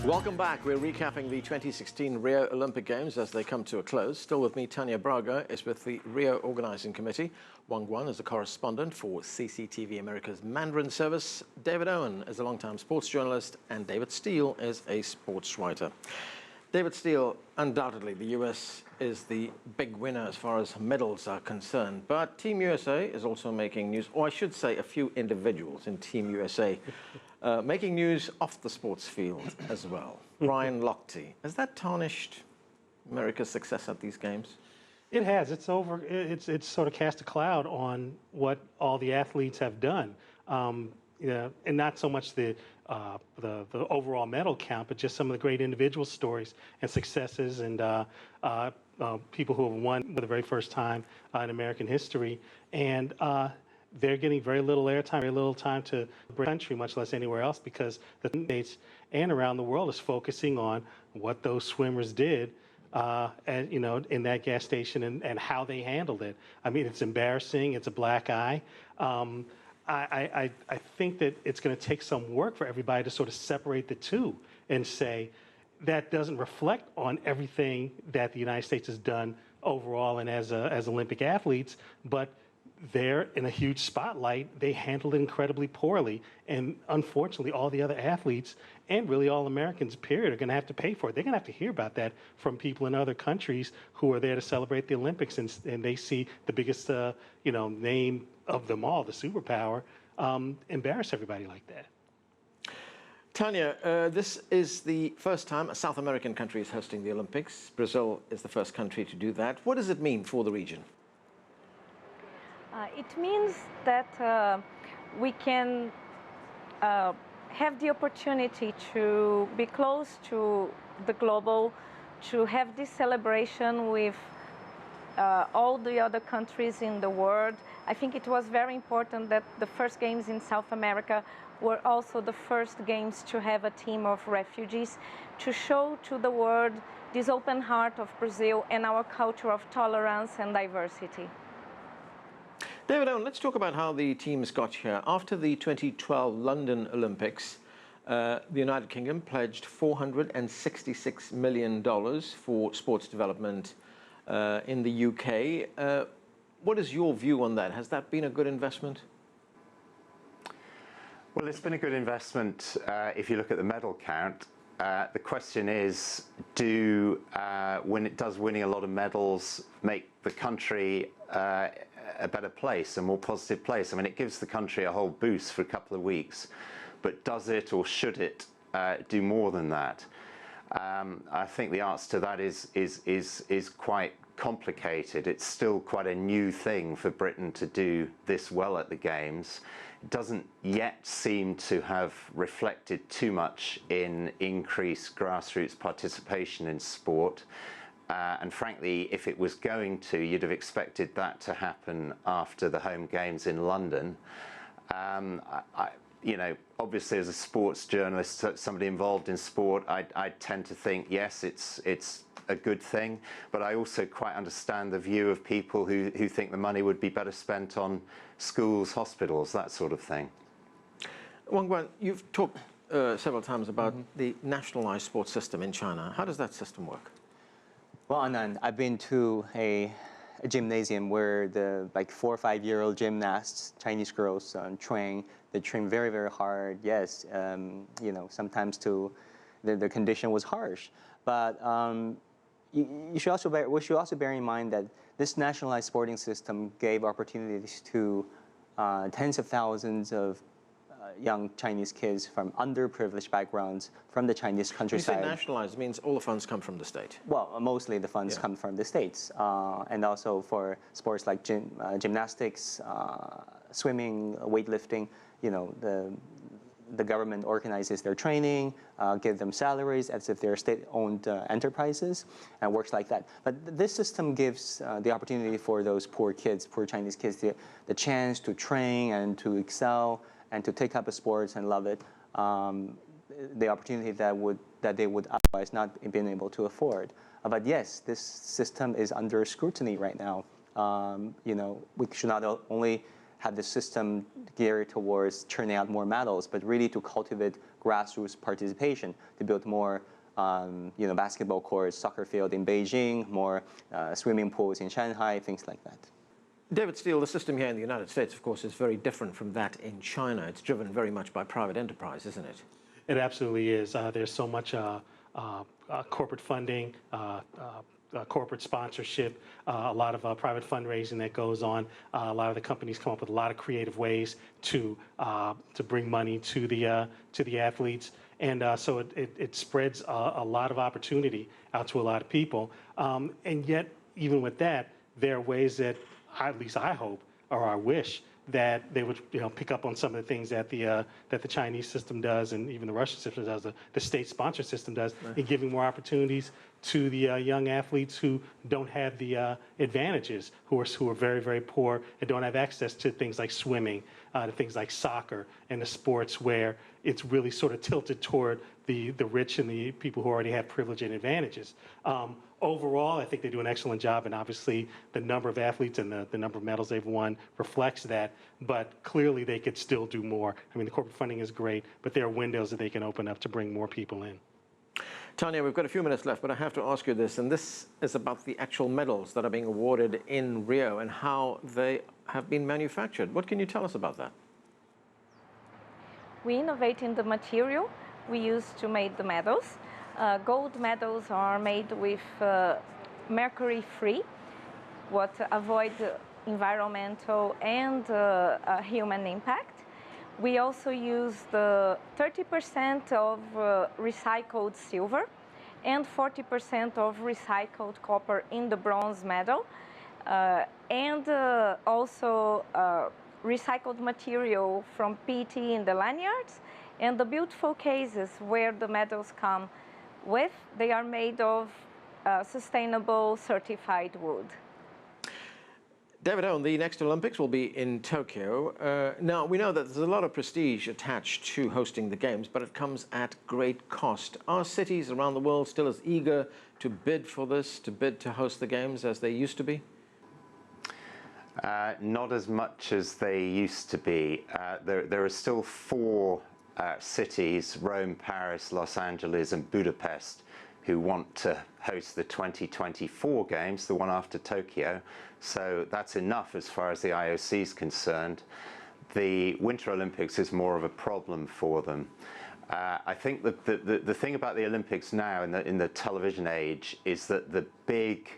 Welcome back. We're recapping the 2016 Rio Olympic Games as they come to a close. Still with me, Tania Braga is with the Rio Organising Committee. Wang Guan is a correspondent for CCTV America's Mandarin Service. David Owen is a longtime sports journalist. And David Steele is a sports writer. David Steele, undoubtedly the US is the big winner as far as medals are concerned. But Team USA is also making news, or I should say a few individuals in Team USA making news off the sports field as well. Ryan Lochte, has that tarnished America's success at these games? It has. It's over. It's sort of cast a cloud on what all the athletes have done. And not so much the overall medal count, but just some of the great individual stories and successes and people who have won for the very first time in American history. And they're getting very little airtime, very little time to bring the country, much less anywhere else, because the States and around the world is focusing on what those swimmers did in that gas station and how they handled it. I mean, it's embarrassing. It's a black eye. I think that it's going to take some work for everybody to sort of separate the two and say that doesn't reflect on everything that the United States has done overall and as Olympic athletes, but they're in a huge spotlight. They handled it incredibly poorly. And unfortunately, all the other athletes and really all Americans, period, are going to have to pay for it. They're going to have to hear about that from people in other countries who are there to celebrate the Olympics, and they see the biggest, name of them all, the superpower, embarrass everybody like that. Tania, this is the first time a South American country is hosting the Olympics. Brazil is the first country to do that. What does it mean for the region? It means that we can have the opportunity to be close to the global, to have this celebration with all the other countries in the world. I think it was very important that the first games in South America were also the first games to have a team of refugees, to show to the world this open heart of Brazil and our culture of tolerance and diversity. David Owen, let's talk about how the teams got here. After the 2012 London Olympics, the United Kingdom pledged $466 million for sports development in the UK. What is your view on that? Has that been a good investment? Well, it's been a good investment if you look at the medal count. The question is, does winning a lot of medals make the country a better place, a more positive place? I mean, it gives the country a whole boost for a couple of weeks, but does it or should it do more than that? I think the answer to that is quite complicated. It's still quite a new thing for Britain to do this well at the Games. It doesn't yet seem to have reflected too much in increased grassroots participation in sport. And frankly, if it was going to, you'd have expected that to happen after the home games in London. Obviously, as a sports journalist, somebody involved in sport, I tend to think, yes, it's a good thing, but I also quite understand the view of people who think the money would be better spent on schools, hospitals, that sort of thing. Wang Guan, you've talked several times about the nationalized sports system in China. How does that system work? Well, Anand, I've been to a gymnasium where the 4 or 5-year-old gymnasts, Chinese girls, train. They train very, very hard. Yes, sometimes the condition was harsh. But we should also bear in mind that this nationalized sporting system gave opportunities to tens of thousands of young Chinese kids from underprivileged backgrounds from the Chinese countryside. You say nationalized means all the funds come from the state? Well, mostly the funds come from the states. And also for sports like gymnastics, swimming, weightlifting, the government organizes their training, give them salaries as if they're state-owned enterprises, and works like that. But this system gives the opportunity for those poor Chinese kids, the chance to train and to excel and to take up a sports and love it, the opportunity that they would otherwise not been able to afford. But yes, this system is under scrutiny right now. We should not only have the system geared towards churning out more medals, but really to cultivate grassroots participation, to build more basketball courts, soccer field in Beijing, more swimming pools in Shanghai, things like that. David Steele, the system here in the United States, of course, is very different from that in China. It's driven very much by private enterprise, isn't it? It absolutely is. There's so much corporate funding, corporate sponsorship, a lot of private fundraising that goes on. A lot of the companies come up with a lot of creative ways to bring money to the athletes, and so it spreads a lot of opportunity out to a lot of people. And yet, even with that, there are ways that at least I hope, or I wish, that they would pick up on some of the things that the Chinese system does, and even the Russian system does, the state sponsor system does, in giving more opportunities to the young athletes who don't have the advantages, who are very, very poor and don't have access to things like swimming, to things like soccer, and the sports where it's really sort of tilted toward the rich and the people who already have privilege and advantages. Overall, I think they do an excellent job, and obviously the number of athletes and the number of medals they've won reflects that, but clearly they could still do more. I mean, the corporate funding is great, but there are windows that they can open up to bring more people in. Tania, we've got a few minutes left, but I have to ask you this, and this is about the actual medals that are being awarded in Rio and how they have been manufactured. What can you tell us about that? We innovate in the material we use to make the medals. Gold medals are made with mercury-free, what avoid environmental and human impact. We also use the 30% of recycled silver and 40% of recycled copper in the bronze medal, and also recycled material from PET in the lanyards, and the beautiful cases where the medals come with, they are made of sustainable certified wood. David Owen, the next Olympics will be in Tokyo. Now, we know that there's a lot of prestige attached to hosting the Games, but it comes at great cost. Are cities around the world still as eager to bid for this, to bid to host the Games as they used to be? Not as much as they used to be. There are still 4 cities, Rome, Paris, Los Angeles and Budapest, who want to host the 2024 Games, the one after Tokyo. So that's enough as far as the IOC is concerned. The Winter Olympics is more of a problem for them. I think that the thing about the Olympics now in the television age is that the big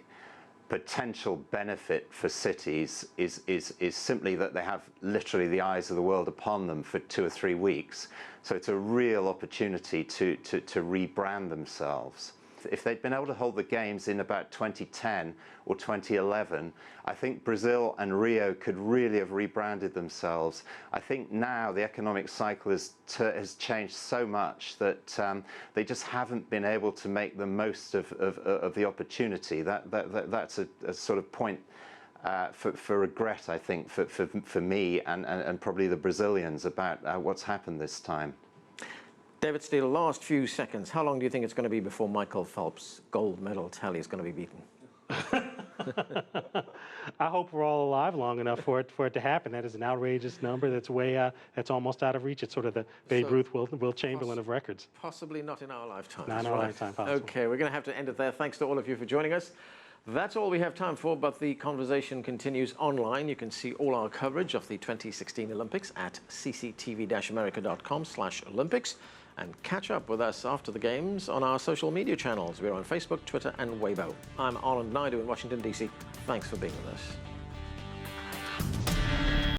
potential benefit for cities is simply that they have literally the eyes of the world upon them for 2 or 3 weeks. So it's a real opportunity to rebrand themselves. If they'd been able to hold the Games in about 2010 or 2011, I think Brazil and Rio could really have rebranded themselves. I think now the economic cycle has changed so much that they just haven't been able to make the most of the opportunity. That's a sort of point for regret, I think, for me and probably the Brazilians about what's happened this time. David Steele, last few seconds. How long do you think it's going to be before Michael Phelps' gold medal tally is going to be beaten? I hope we're all alive long enough for it to happen. That is an outrageous number. That's that's almost out of reach. It's sort of the Babe Ruth, Will Chamberlain of records. Possibly not in our lifetime. Not in our lifetime, possible. Okay, we're going to have to end it there. Thanks to all of you for joining us. That's all we have time for, but the conversation continues online. You can see all our coverage of the 2016 Olympics at cctv-america.com/Olympics. And catch up with us after the Games on our social media channels. We're on Facebook, Twitter, and Weibo. I'm Arlen Naidu in Washington, D.C. Thanks for being with us.